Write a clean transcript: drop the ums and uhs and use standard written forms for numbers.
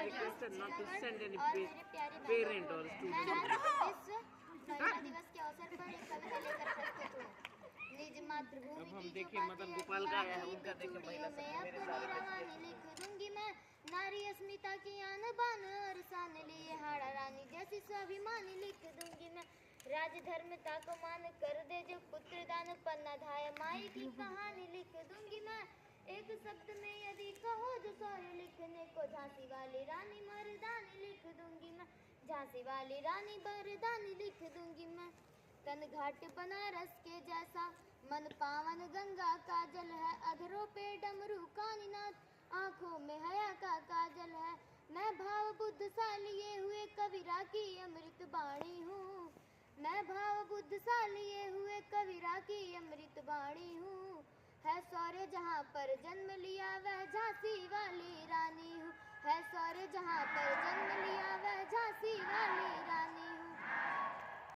requested not to send any parent or student. महिला दिवस के अवसर पर एक कविता लेकर प्रस्तुत हूँ। निज मातृभूमि की देखिए मतलब गोपाल का आया है उनका देखिए महिला सब मेरे सारे रवानी लिख दूंगी मैं, नारी अस्मिता की आन बान और शान लिए हाड़ा रानी जैसी स्वाभिमानी लिख दूंगी मैं। राज धर्मता को मान कर दे जो पुत्र दान पन्ना धाय माई की कहानी लिख दूंगी मैं। एक शब्द में यदि कहो जो सौर्य लिखने को झांसी वाली रानी मर्दानी लिख दूंगी मैं, झांसी वाली रानी मर्दानी लिख दूंगी मैं। तन घाट बनारस के जैसा मन पावन गंगा का जल है, अधरों पे डमरू कानीनाथ आंखों में हया का काजल है। मैं भाव बुद्ध सा लिए हुए कविरा की अमृत बाणी हूँ, मैं भाव बुद्ध सा लिए हुए कविरा की अमृत बाणी हूँ। है सौर्य जहाँ पर जन्म लिया वह झांसी वाली रानी हूँ, है सौर्य जहाँ पर जन्म लिया